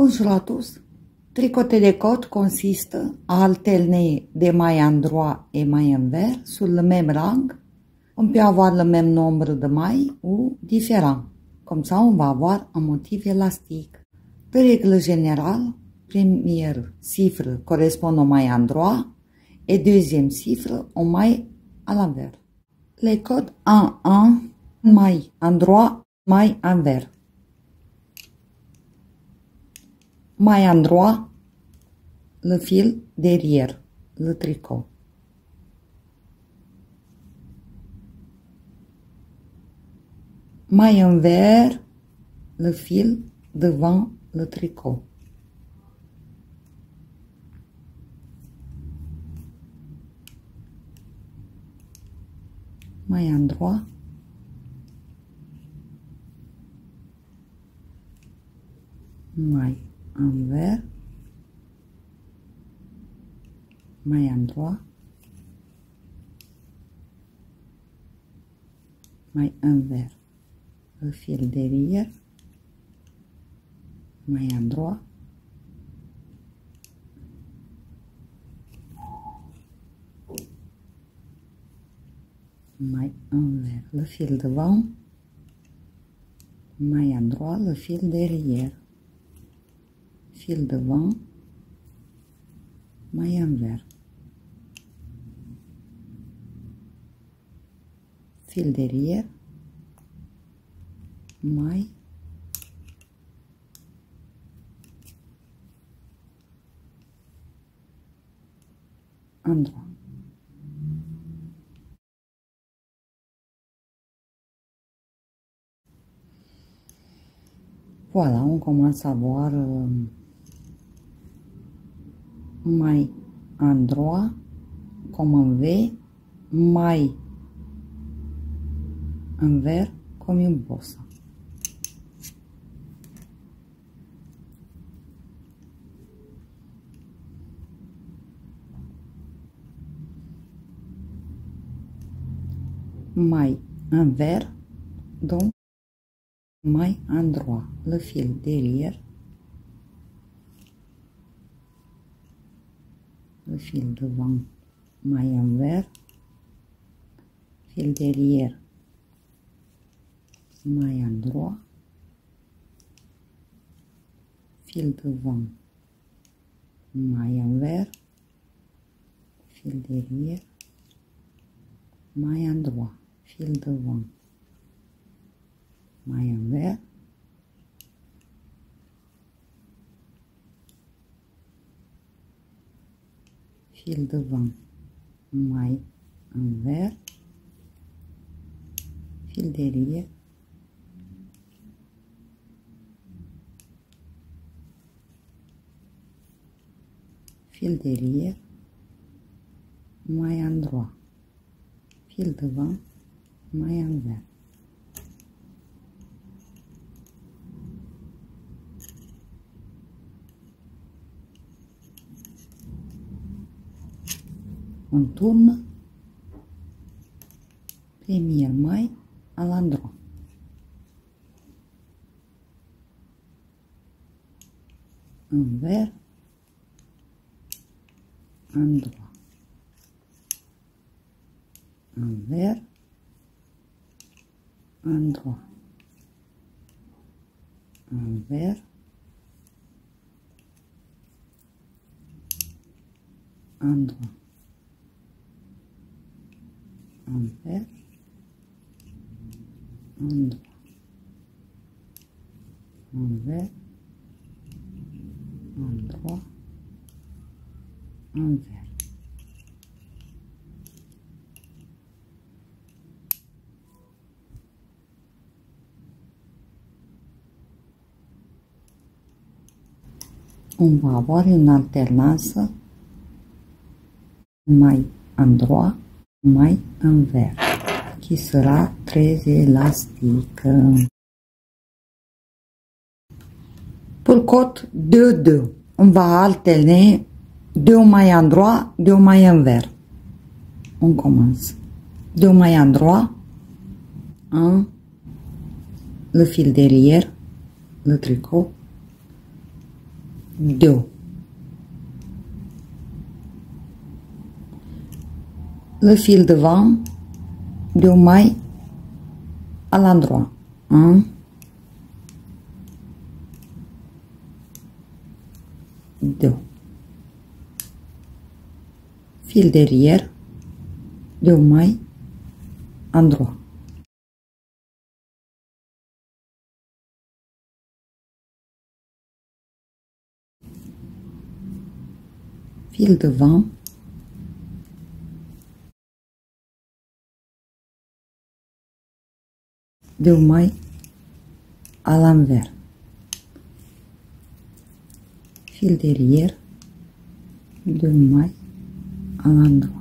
Bonjour, tricoter des côtes consiste à alterner des mailles en droit et mailles envers sur le même rang. On peut avoir le même nombre de mailles ou différents. Comme ça, on va avoir un motif élastique. De règle générale, première chiffre correspond aux mailles en droit et deuxième chiffre aux mailles à l'envers. Les codes 1-1, mailles en droit, mailles envers. Maille en droit, le fil derrière le tricot. Maille envers, le fil devant le tricot. Maille en droit. Maille envers, maille en droit, maille envers, le fil derrière, maille en droit, maille envers, le fil devant, maille en droit, le fil derrière, fil devant, maille envers, fil derrière, maille en droit. Voilà, on commence à voir maille en droit comme un V, maille envers comme une bosse. Maille envers, donc maille en droit, le fil derrière, le fil devant, maille envers, fil derrière, maille en droit, fil devant, maille envers, fil derrière, maille en droit, fil devant, maille envers, fil devant, maille envers, fil derrière, fil derrière, maille en droit, fil devant, maille envers. On tourne, première maille à l'endroit. Envers, endroit. Envers, endroit. Envers, endroit. Envers, endroit. Envers, endroit, envers. On va avoir une alternance maille en droit, maille envers, qui sera très élastique. Pour côte 2-2, on va alterner 2 mailles en droit, 2 mailles envers. On commence. 2 mailles en droit, 1, le fil derrière, le tricot, 2. Le fil devant, 2 mailles à l'endroit. 1, 2. Fil derrière, 2 mailles endroit. Fil devant, deux mailles à l'envers, fil derrière, deux mailles à l'endroit,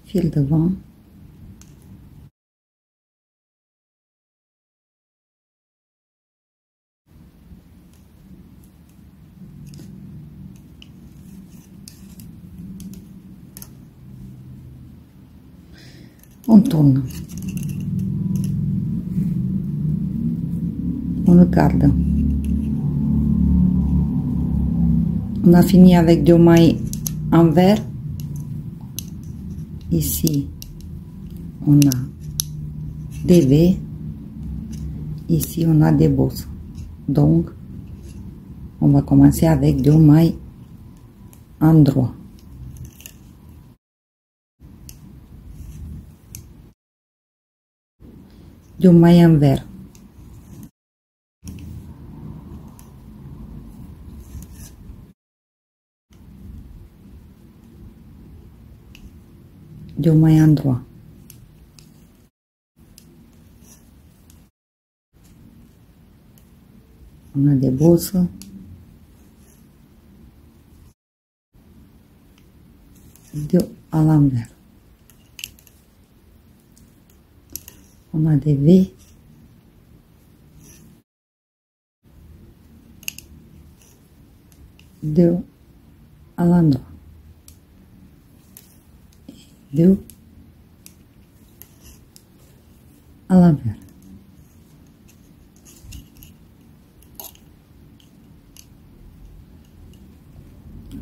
fil devant, on tourne, on le garde. On a fini avec deux mailles envers. Ici, on a des V. Ici, on a des bosses. Donc, on va commencer avec deux mailles endroit. Deux mailles envers. Deux mailles endroit. On a des bosses. Deux à l'envers. On a des V. Deux à l'endroit. Deux à l'envers.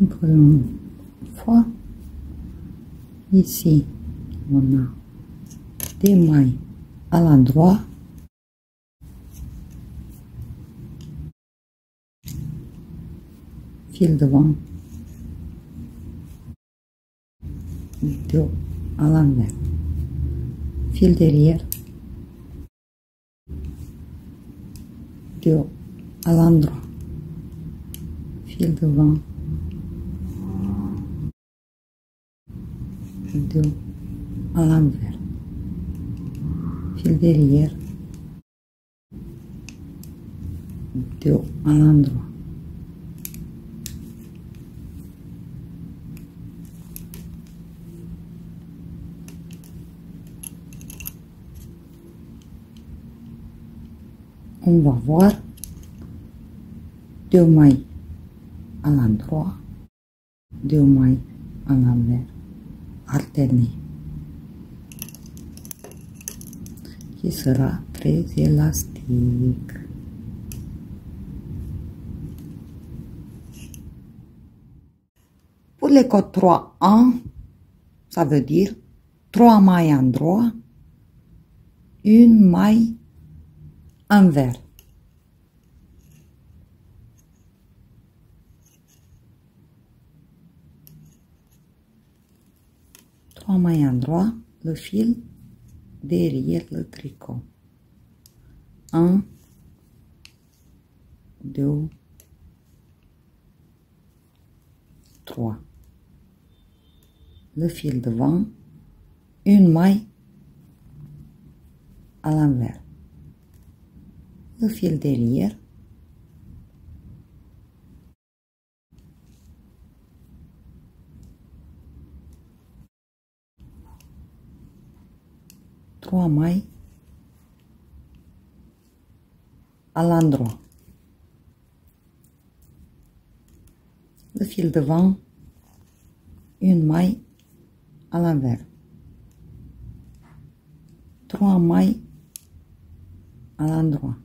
Encore une fois. Ici, on a des mailles à l'endroit. Fil devant. Deux à l'envers. Fil derrière. Deux à l'endroit. Fil devant. Deux à l'envers. Fil derrière. Deux à l'endroit. On va voir deux mailles à l'endroit, deux mailles à l'envers, alternées, qui sera très élastique. Pour les codes 3-1, ça veut dire 3 mailles endroit, une maille envers. Trois mailles endroit, le fil derrière le tricot. 1, 2, 3. Le fil devant, une maille à l'envers. Le fil derrière, trois mailles à l'endroit. Le fil devant, une maille à l'envers. Trois mailles à l'endroit.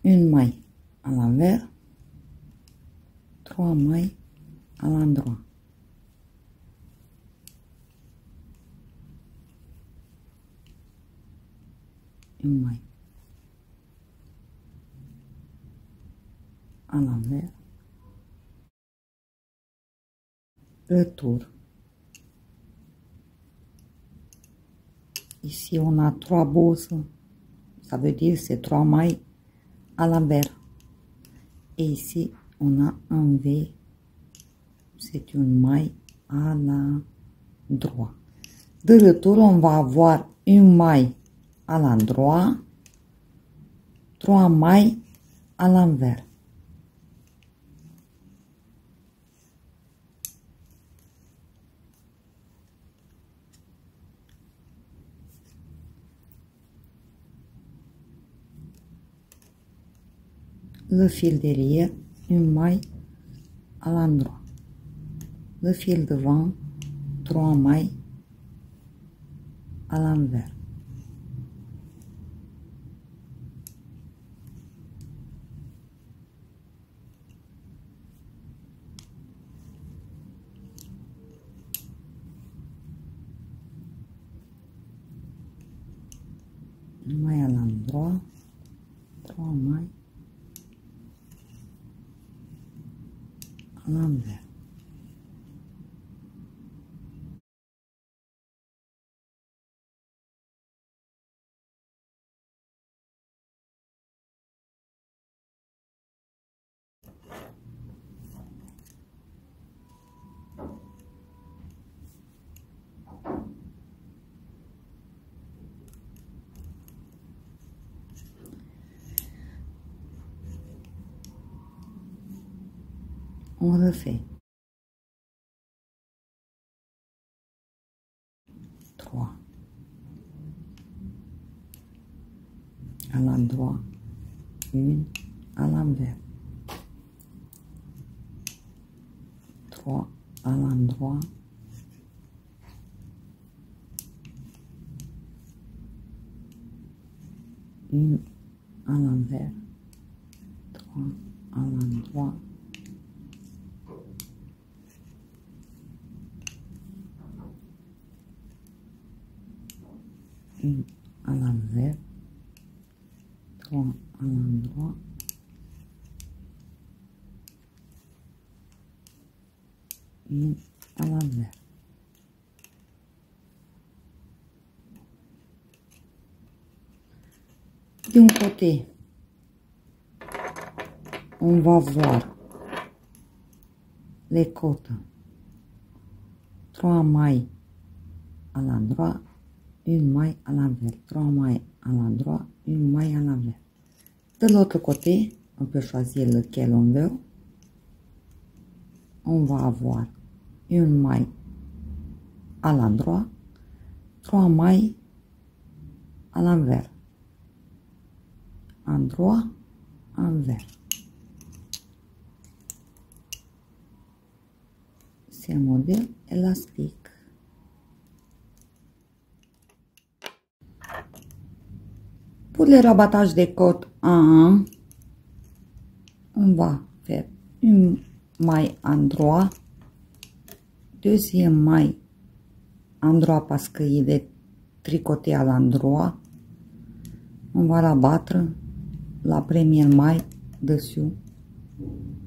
Une maille à l'envers, 3 mailles à l'endroit. Une maille à l'envers, retour. Ici on a 3 bosses, ça veut dire c'est 3 mailles à l'envers. Et ici on a un V, c'est une maille à l'endroit. De retour on va avoir une maille à l'endroit, 3 mailles à l'envers. Le fil derrière, une maille à l'endroit. Le fil devant, 3 mailles à l'envers. Une maille à l'endroit, 3 mailles à l'envers. On refait 3 à l'endroit, 1 à l'envers, 3 à l'endroit, 1 à l'envers, 3 à l'endroit, 1 à l'envers, 3 à l'endroit, 1 à l'envers. D'un côté, on va voir les côtes, 3 mailles à l'endroit, 1 maille à l'envers, 3 mailles à l'endroit, 1 maille à l'envers. De l'autre côté, on peut choisir lequel on veut. On va avoir 1 maille à l'endroit, 3 mailles à l'envers, endroit, envers. C'est un modèle élastique. Pour le rabattage des côtes en 1, on va faire une maille endroit, deuxième maille endroit parce qu'il est tricoté à l'endroit. On va rabattre la première maille dessus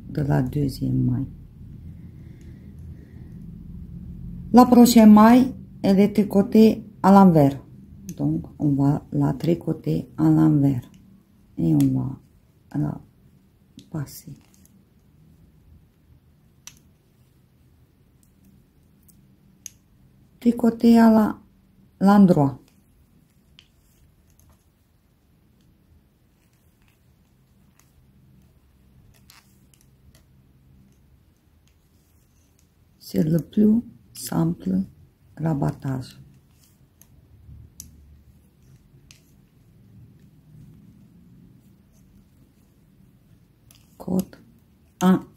de la deuxième maille. La prochaine maille, elle est tricotée à l'envers. Donc, on va la tricoter à l'envers. Et on va la passer. Tricoter à l'endroit. C'est le plus simple rabattage.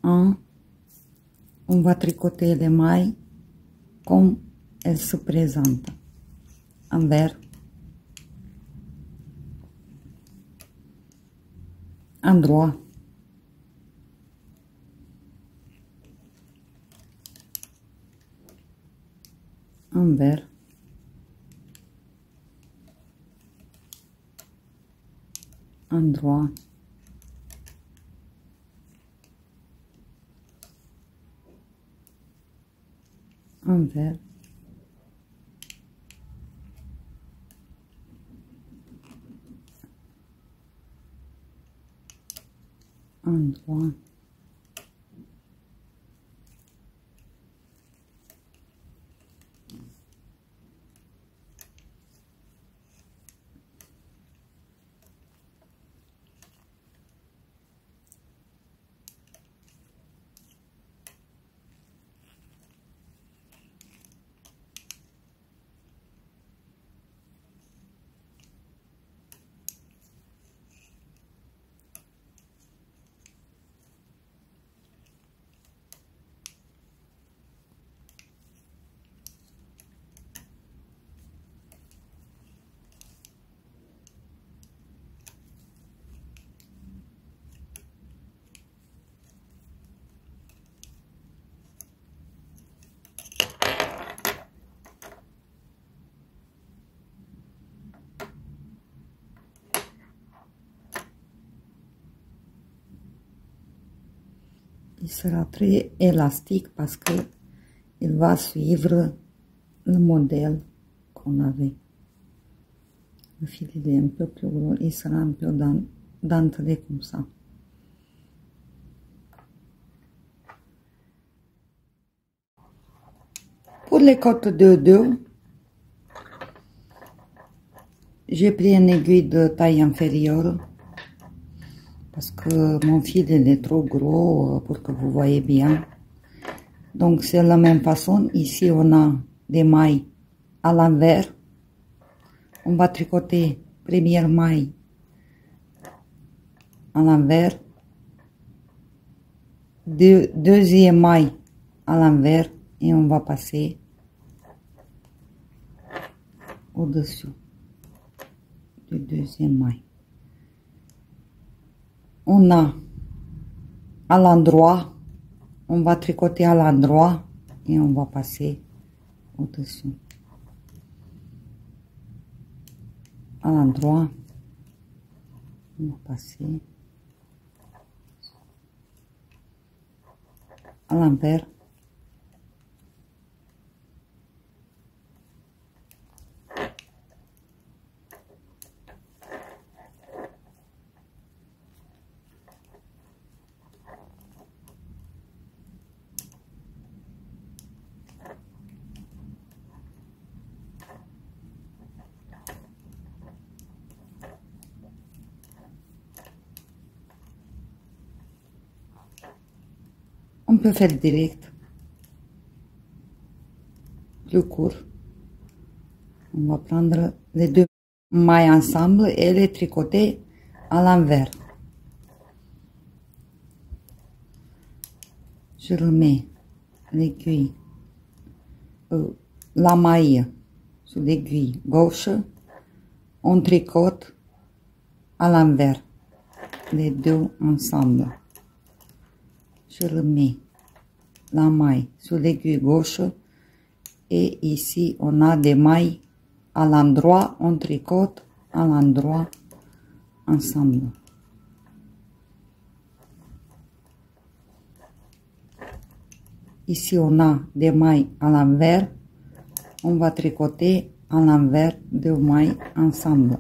1, on va tricoter les mailles comme elles se présentent. Envers, endroit, envers, endroit, envers, endroit, il sera très élastique parce que il va suivre le modèle qu'on avait. Le fil il est un peu plus gros, il sera un peu dentelé comme ça. Pour les côtes de 2, j'ai pris une aiguille de taille inférieure parce que mon fil il est trop gros pour que vous voyez bien. Donc c'est la même façon. Ici on a des mailles à l'envers. On va tricoter première maille à l'envers, deuxième maille à l'envers et on va passer au-dessus du deuxième maille. On a à l'endroit, on va tricoter à l'endroit et on va passer au-dessus. À l'endroit, on va passer à l'envers. On peut faire direct, plus court. On va prendre les deux mailles ensemble et les tricoter à l'envers. Je remets l'aiguille, la maille sur l'aiguille gauche. On tricote à l'envers, les deux ensemble. Je remets la maille sur l'aiguille gauche et ici on a des mailles à l'endroit, on tricote à l'endroit ensemble. Ici on a des mailles à l'envers, on va tricoter à l'envers deux mailles ensemble.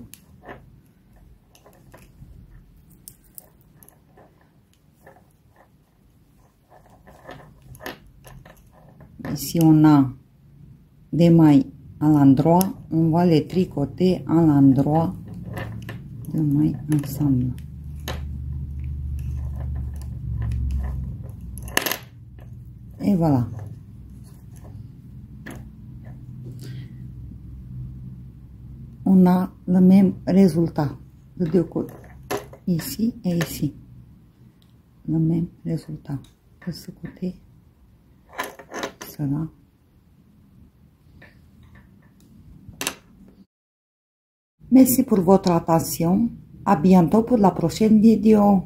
Ici on a des mailles à l'endroit, on va les tricoter à l'endroit, deux mailles ensemble. Et voilà. On a le même résultat de deux côtés, ici et ici. Le même résultat. de ce côté. Cela. Merci pour votre attention. À bientôt pour la prochaine vidéo.